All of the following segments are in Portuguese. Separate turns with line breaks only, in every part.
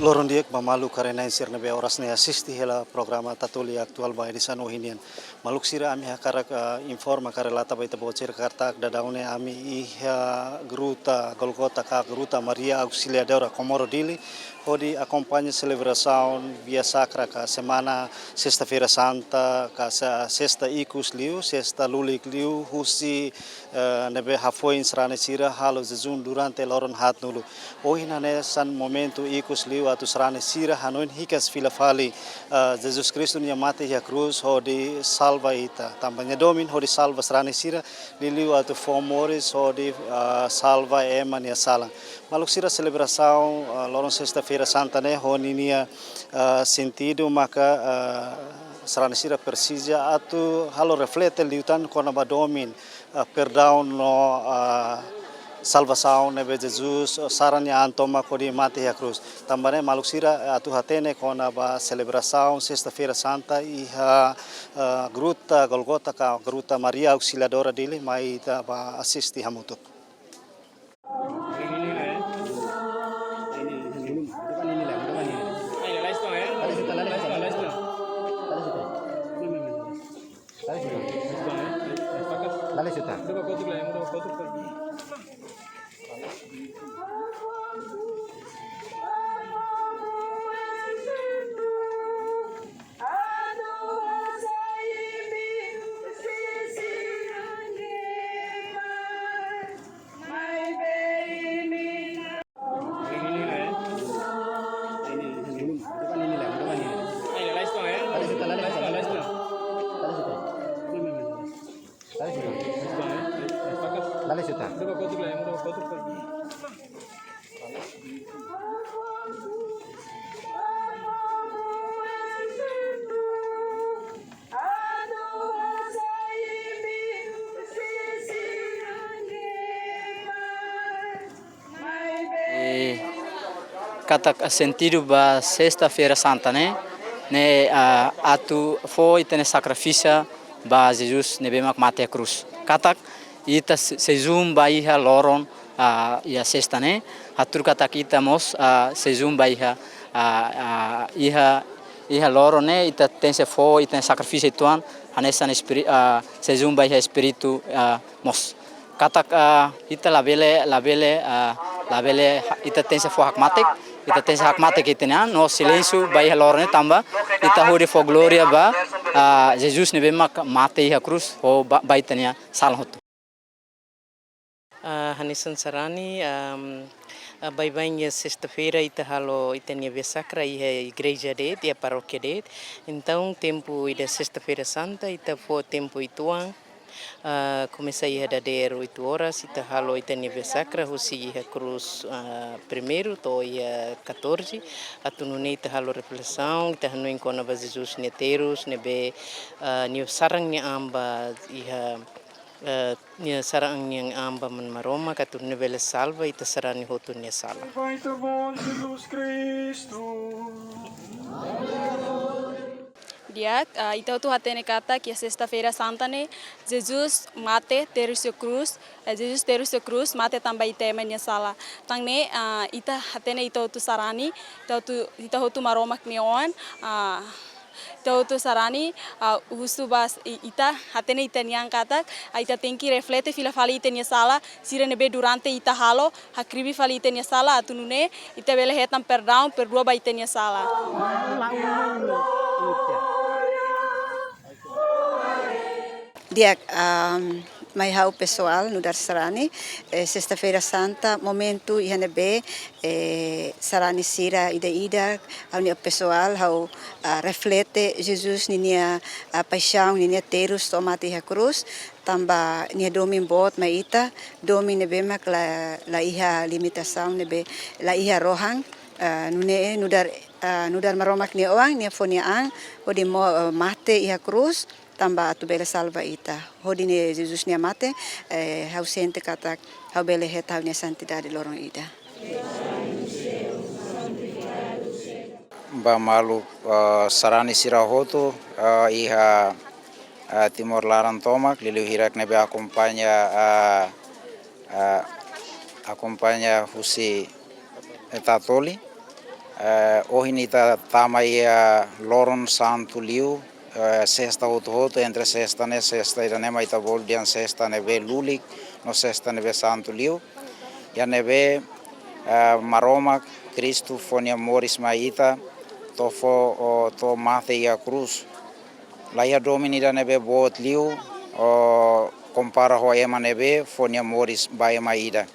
Loron diek mamalu karena insir nebe oras ne asisti hela programa tatuli aktual ba di sanu hinian. Maluk sira ami hakarak informa karelata baita bocir kartak dadaune ami iha gruta Golgota ka gruta Maria Auxiliadora Komoro Dili hodi acompanha celebração via sacra ka semana sexta-feira santa ka sexta ikus liu sexta lulik liu husi nebe hafoi insrane sira halo jejun durante loron hat nulu ohina ne san momento ikus liu atu srane sira hanoin hikas filafali Jesus Kristus nia mate ya cruz hodi salva ita tambahnya domin hodi salva srane sira liliu atu fomores hodi salva eman ya salang maluk sira celebração loron sexta-feira santa ne honinia sentido maka srane sira persija atu halo reflete liutan kona badomin perdão no salvação nebe Jesus saranya antoma kodi mate ya cruz tambane maluk sira atu hatene kona ba celebração sexta-feira santa iha gruta Golgota ka gruta Maria Auxiliadora dele mai ta ba assisti hamutuk.
Kata sentido ba sexta-feira santa né atu foi tene sacrifício ba Jesus nebe mak mate cruz katak ita sejum ba iha loron ia sexta né atur katak ita mos sejum ba iha iha loron né ita tem se foi ita sacrifício tuan hanesa sejum ba iha espiritu mos katak ita labele ita tem se foi hakmatek ita tem hak mate kitena no silêncio bai lorne tamba ita hori fo gloria ba Jesus nebe mak mate ha cruz ho bai tania salhoto
Hanisan Sarani bem sexta-feira ita halo itania via sacra e igreja de a paróquia de então tempo ida sexta-feira santa ita fo tempo ituang comecei a dar 8 horas ita halo itania via sacra husi a cruz primeiro to ia 14 atunune ita halo reflexão ita hanu encona ba Jesus neteiros nebe new sarang ni amba iha nia sarang yang amba man maroma katur nivele salva ita sarani hotu nia sala.
Dia ita tu hatene kata que sexta-feira santa ne Jesus mate terus cruz Jesus terus cruz mate tambah ita nia sala tang ne ita hatene ita tu sarani ita hotu maroma kneon Tautu sarani husu bas ita hatene ita niang katak ita tenki reflete fila fali ita nia sala sira nebe durante ita halo hakribi fali ita nia sala atunune ita bele hetam perdão perdua ba ita nia sala.
Dia mai hau pessoal no Dar Sarani, sexta-feira santa, momento INB, Sarani Sira ida hau nia pessoal hau reflete Jesus nia paixão nia terus tomate a cruz, tamba nia domin bot mai ita, domin nebe mak la iha limitação nebe la iha rohang, nune nudar maromak nia oang nia fonia ang, odi mo mate iha cruz, tamba atu bele salva ita. Hodine Jesus nia mate, hau sente katak, hau bele het hau nia santidade lorong ida.
Ba malu sarani sirahoto iha Timor Laran Tomak, Liliu Hirak nebe acompanha husi Tatoli, Ohin ita tama ia loron santu liu sexta hoto entre sexta ne sexta ira nema ita voldian sexta neve lulik no sexta neve santu liu ya neve maroma Cristo fonia moris maita to fo to mate ia cruz la ia domini da neve bot liu o compara ho ema neve fonia moris baia maida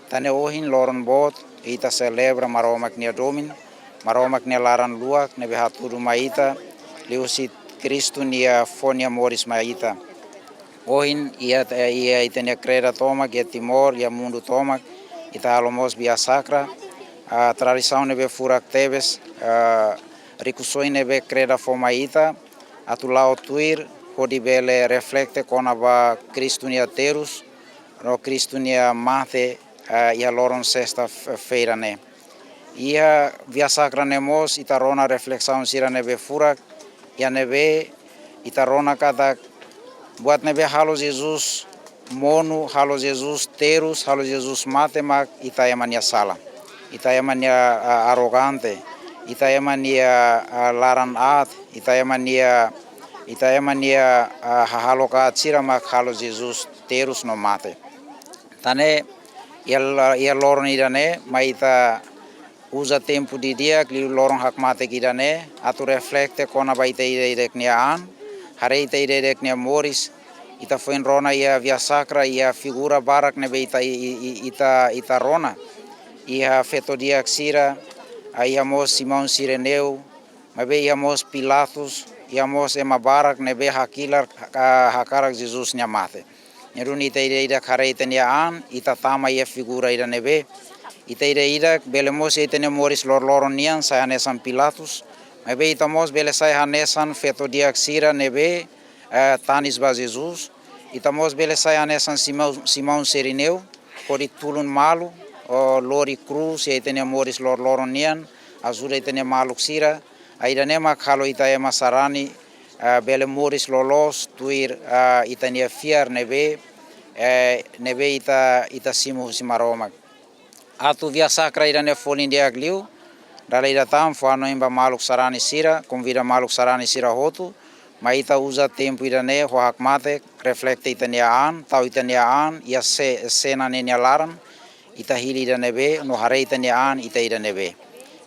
tane ohin loron bot ita celebra maroma knia domin maroma knia laran luak neve haturu maita liu si Cristo nia fonia moris maita ohin ia itenia creda toma que timor ia mundo toma ita alomos via sacra a tradição neve furak teves rikusoi neve creda fomaita atulao tuir hodi bele reflecte konaba Cristo nia terus no Cristo nia mate ia loron sexta-feira ne ia via sacra nemos itarona reflexão sira neve furak ia neve itarona kata buat neve halo Jesus monu halo Jesus terus halo Jesus mate mak itayamania sala itayamania arrogante itayamania laran at itayamania halo ka tsira mak halo Jesus terus no mate tane ia loron idane maita usa tempo di dia que loron hak mate kidane atu reflecte kona baita ide knia an hare ita ide knia moris ita foi rona ia via sacra ia figura barak nebe ita rona ia feto dia xira ia mos Simão Sireneu mabe ia mos Pilatus ia mos ema barak nebe hakilar hakarak Jesus nya mate neruni ita ide hare ita nia an ita tama ia figura ida nebe ita ida bele mos ita nia moris loron nian saya nesan Pilatus mabe ita mos bele saya hanesan feto dia xira nebe tanis ba Jesus ita mos bele saya nesan Simão Sireneu podi tulun malu o lori cruz e tenia moris loron nian azura tenia maluk sira aida nema khalo ita ema sarani bele moris lolos tuir itania fiar neve ita simu simaroma atu via sacra ida ne folin dia gliu dala ida tam fano imba maluk sarani sira convida maluk sarani sira hotu maita usa tempo ida ne ho hak mate reflecte itania an tau itania an ia sena nenia laran ita hili ida nebe no hare itania an ita ida nebe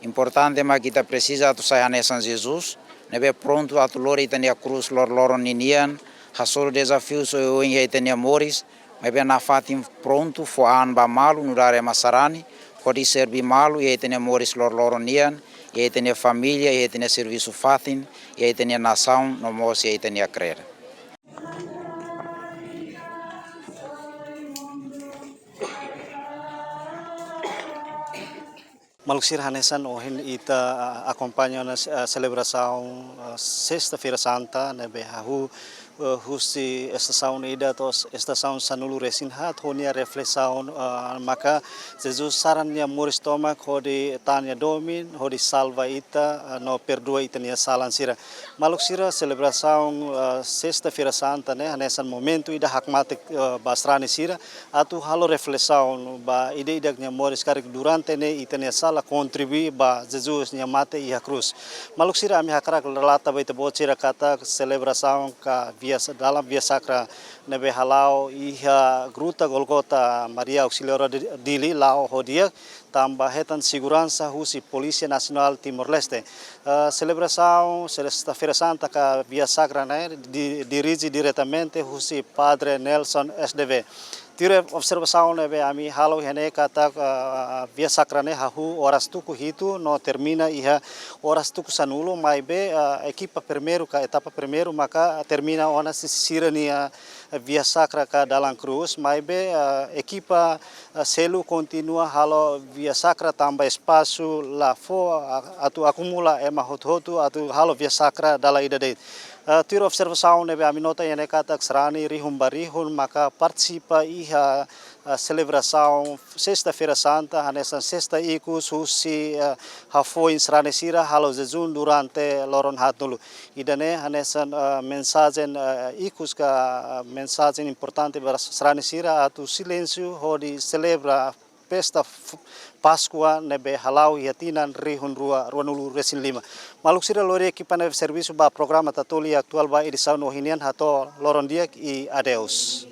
importante ma kita precisa atu sayane San Jesus nebe pronto atu lori itania cruz loron ninian hasolo desafio so eu itania moris mebe na fatim pronto fo an ba malu nurare masarani pode servi malu e itania moris loron nian e itania família e itania serviço fatin e itania nação no mos e itania creda
Maluksir Hanesan ohin ita acompanha na celebração Sexta-feira Santa nebe hahu husi estação ida tos estação sanulu resin hat honia reflexão maka Jesus sarannya moris toma hodi tanya domin hodi salva ita no perdoa ita nia salan sira maluksira celebração Sexta-feira Santa né Hanesan momento ida hakmate basrani sira atu halo reflexão ba ida nya moris karik durante ne ita nia sala contribui ba Jesus nya mate ia cruz maluksira ami hakrak relata baita bocira kata celebração ka dalam via sacra nebe halau iha gruta Golgota Maria Auxiliadora dili lao hodia tambah hetan segurança husi Polícia Nacional Timor-Leste celebração Sexta-feira Santa ka via sacra né dirige diretamente husi Padre Nelson SDV tire observação nebe ami halau hene kata via sacra ne hahu horas tuku hitu no termina iha horas tuku sanulo mai be equipa primeiro ka etapa primeiro maka termina ona sirania via sacra ka dalam cruz mai be equipa selu continua halo via sacra tambah espaço lá fo atu acumula ema hotu atu halo via sacra dala ida de tiro observação nebe ami nota ene kata serani rihum barihun maka participa iha celebração Sexta-feira Santa hanesan sexta ikus husi hafoin serani sira halo jejun durante loron hatulu idane hanesan mensagem ikus ka mensagem importante para serani sira atu silêncio hodi celebra pesta Pascua nebe halau hiatinan rihun rua ruanulu resin lima. Maluk sira lori ekipan serviço ba programa tatuli aktual ba edição no hinian hato loron diak i adeus.